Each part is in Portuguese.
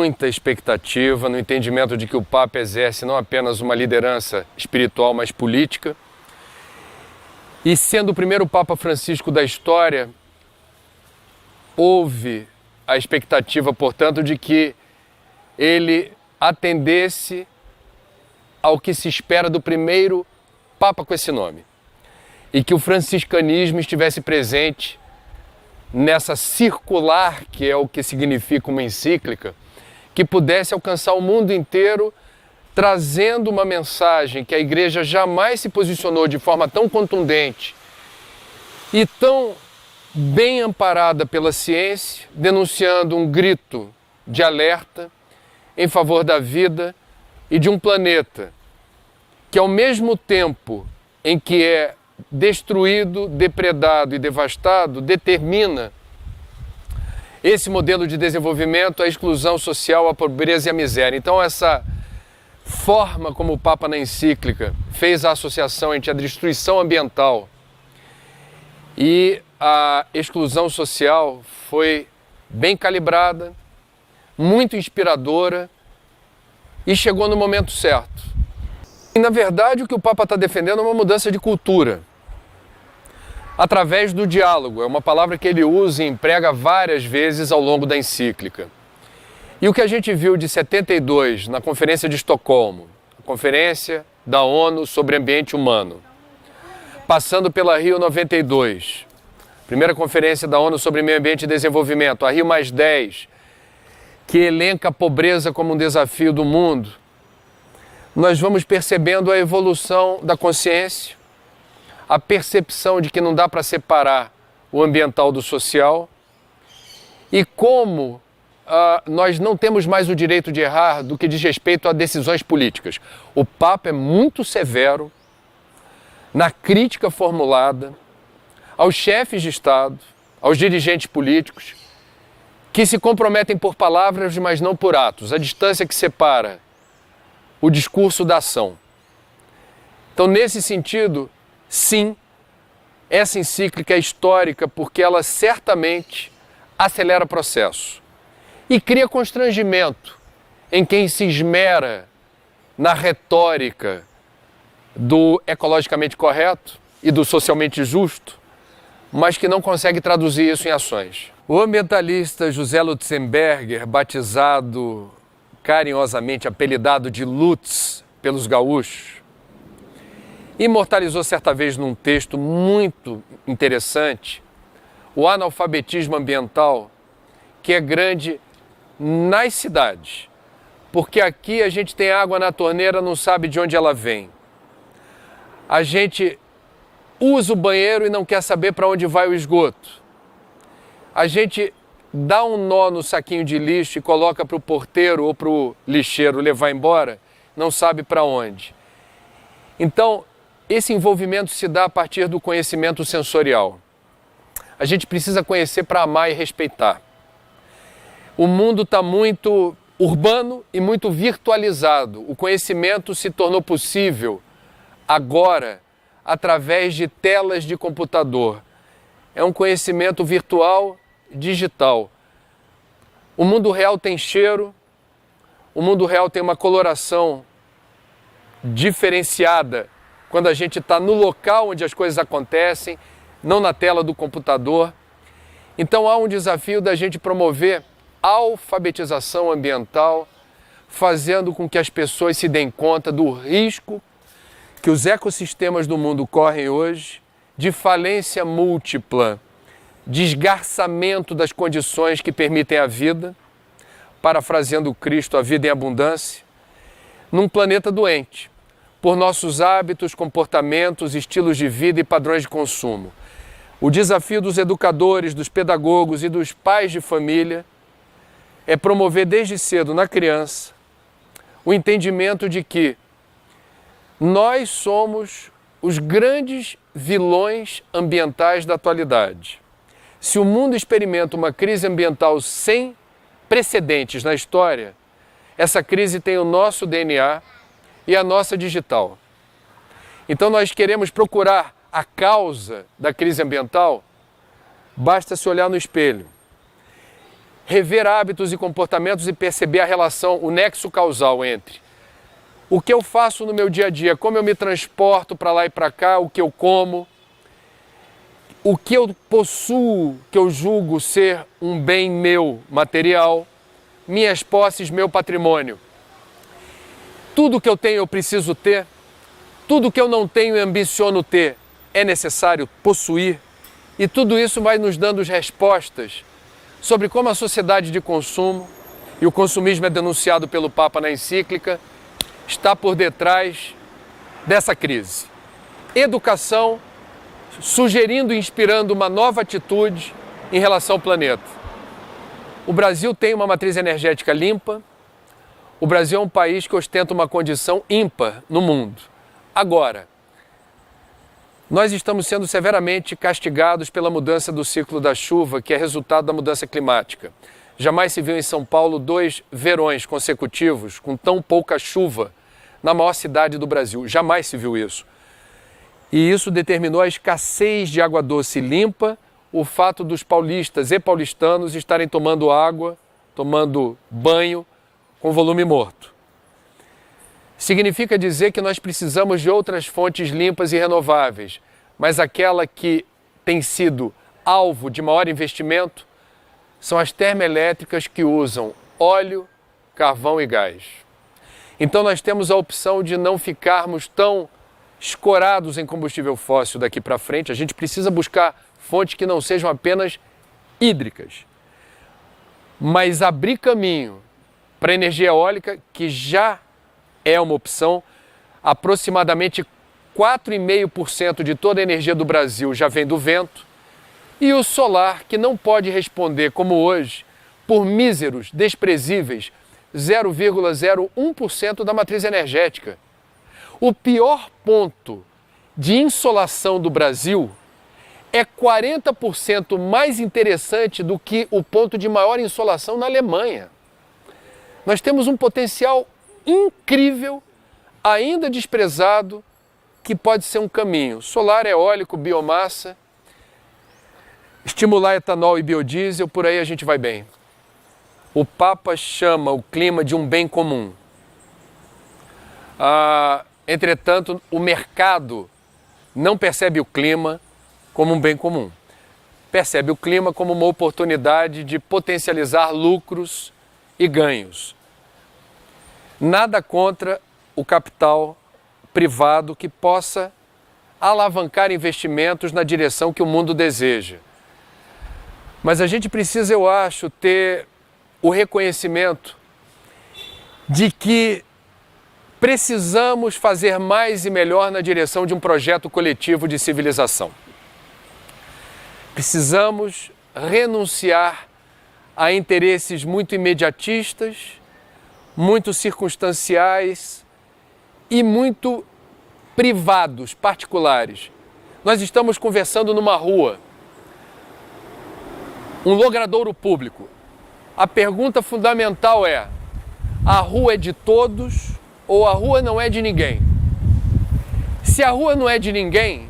muita expectativa no entendimento de que o Papa exerce não apenas uma liderança espiritual, mas política. E sendo o primeiro Papa Francisco da história, houve a expectativa, portanto, de que ele atendesse ao que se espera do primeiro Papa com esse nome. E que o franciscanismo estivesse presente nessa circular, que é o que significa uma encíclica, que pudesse alcançar o mundo inteiro, trazendo uma mensagem que a Igreja jamais se posicionou de forma tão contundente e tão bem amparada pela ciência, denunciando um grito de alerta em favor da vida e de um planeta que, ao mesmo tempo em que é destruído, depredado e devastado, determina esse modelo de desenvolvimento, a exclusão social, a pobreza e a miséria. Então, essa forma como o Papa na encíclica fez a associação entre a destruição ambiental e a exclusão social foi bem calibrada, muito inspiradora e chegou no momento certo. E, na verdade, o que o Papa está defendendo é uma mudança de cultura, através do diálogo. É uma palavra que ele usa e emprega várias vezes ao longo da encíclica. E o que a gente viu de 72 na Conferência de Estocolmo, a Conferência da ONU sobre Ambiente Humano, passando pela Rio 92, primeira Conferência da ONU sobre Meio Ambiente e Desenvolvimento, a Rio+10, que elenca a pobreza como um desafio do mundo, nós vamos percebendo a evolução da consciência, a percepção de que não dá para separar o ambiental do social e como nós não temos mais o direito de errar do que diz respeito a decisões políticas. O Papa é muito severo na crítica formulada aos chefes de Estado, aos dirigentes políticos, que se comprometem por palavras, mas não por atos. A distância que separa o discurso da ação. Então, nesse sentido, sim, essa encíclica é histórica porque ela certamente acelera o processo e cria constrangimento em quem se esmera na retórica do ecologicamente correto e do socialmente justo, mas que não consegue traduzir isso em ações. O ambientalista José Lutzenberger, batizado carinhosamente, apelidado de Lutz pelos gaúchos, imortalizou certa vez num texto muito interessante o analfabetismo ambiental que é grande nas cidades, porque aqui a gente tem água na torneira, não sabe de onde ela vem. A gente usa o banheiro e não quer saber para onde vai o esgoto. A gente dá um nó no saquinho de lixo e coloca para o porteiro ou para o lixeiro levar embora, não sabe para onde. Então, esse envolvimento se dá a partir do conhecimento sensorial. A gente precisa conhecer para amar e respeitar. O mundo está muito urbano e muito virtualizado. O conhecimento se tornou possível agora através de telas de computador. É um conhecimento virtual, digital. O mundo real tem cheiro, o mundo real tem uma coloração diferenciada quando a gente está no local onde as coisas acontecem, não na tela do computador. Então há um desafio da gente promover alfabetização ambiental, fazendo com que as pessoas se deem conta do risco que os ecossistemas do mundo correm hoje, de falência múltipla, de esgarçamento das condições que permitem a vida, parafraseando Cristo, a vida em abundância, num planeta doente, por nossos hábitos, comportamentos, estilos de vida e padrões de consumo. O desafio dos educadores, dos pedagogos e dos pais de família é promover desde cedo na criança o entendimento de que nós somos os grandes vilões ambientais da atualidade. Se o mundo experimenta uma crise ambiental sem precedentes na história, essa crise tem o nosso DNA e a nossa digital. Então nós queremos procurar a causa da crise ambiental, basta se olhar no espelho. rever hábitos e comportamentos e perceber a relação, o nexo causal entre o que eu faço no meu dia a dia, como eu me transporto para lá e para cá, o que eu como, o que eu possuo, que eu julgo ser um bem meu material, minhas posses, meu patrimônio. Tudo que eu tenho eu preciso ter, tudo que eu não tenho e ambiciono ter é necessário possuir, e tudo isso vai nos dando respostas sobre como a sociedade de consumo, e o consumismo é denunciado pelo Papa na encíclica, está por detrás dessa crise. Educação sugerindo e inspirando uma nova atitude em relação ao planeta. O Brasil tem uma matriz energética limpa, o Brasil é um país que ostenta uma condição ímpar no mundo. Agora, nós estamos sendo severamente castigados pela mudança do ciclo da chuva, que é resultado da mudança climática. Jamais se viu em São Paulo 2 verões consecutivos com tão pouca chuva na maior cidade do Brasil. Jamais se viu isso. E isso determinou a escassez de água doce limpa, o fato dos paulistas e paulistanos estarem tomando água, tomando banho com volume morto. Significa dizer que nós precisamos de outras fontes limpas e renováveis, mas aquela que tem sido alvo de maior investimento são as termoelétricas que usam óleo, carvão e gás. Então nós temos a opção de não ficarmos tão escorados em combustível fóssil daqui para frente. A gente precisa buscar fontes que não sejam apenas hídricas, mas abrir caminho para a energia eólica, que já é uma opção. Aproximadamente 4,5% de toda a energia do Brasil já vem do vento, e o solar, que não pode responder, como hoje, por míseros, desprezíveis 0,01% da matriz energética. O pior ponto de insolação do Brasil é 40% mais interessante do que o ponto de maior insolação na Alemanha. Nós temos um potencial incrível, ainda desprezado, que pode ser um caminho. Solar, eólico, biomassa, estimular etanol e biodiesel, por aí a gente vai bem. O Papa chama o clima de um bem comum. Entretanto, o mercado não percebe o clima como um bem comum. Percebe o clima como uma oportunidade de potencializar lucros e ganhos. Nada contra o capital privado que possa alavancar investimentos na direção que o mundo deseja. Mas a gente precisa, eu acho, ter o reconhecimento de que precisamos fazer mais e melhor na direção de um projeto coletivo de civilização. Precisamos renunciar a interesses muito imediatistas, muito circunstanciais e muito privados, particulares. Nós estamos conversando numa rua, um logradouro público. A pergunta fundamental é: a rua é de todos ou a rua não é de ninguém? Se a rua não é de ninguém,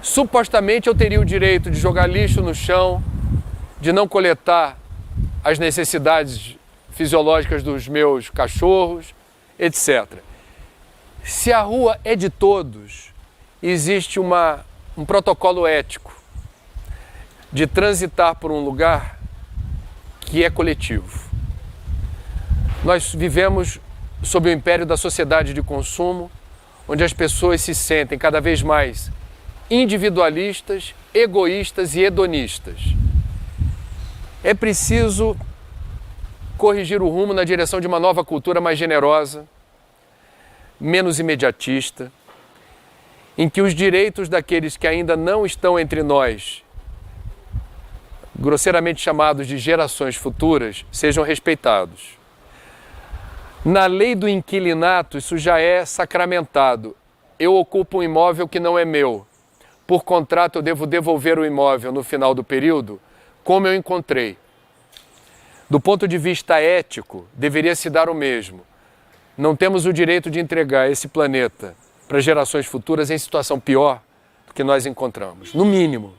supostamente eu teria o direito de jogar lixo no chão, de não coletar as necessidades fisiológicas dos meus cachorros, etc. Se a rua é de todos, existe um protocolo ético de transitar por um lugar que é coletivo. Nós vivemos sob o império da sociedade de consumo, onde as pessoas se sentem cada vez mais individualistas, egoístas e hedonistas. É preciso corrigir o rumo na direção de uma nova cultura mais generosa, menos imediatista, em que os direitos daqueles que ainda não estão entre nós, grosseiramente chamados de gerações futuras, sejam respeitados. Na lei do inquilinato, isso já é sacramentado. Eu ocupo um imóvel que não é meu. Por contrato, eu devo devolver o imóvel no final do período, como eu encontrei. Do ponto de vista ético, deveria se dar o mesmo. Não temos o direito de entregar esse planeta para gerações futuras em situação pior do que nós encontramos, no mínimo.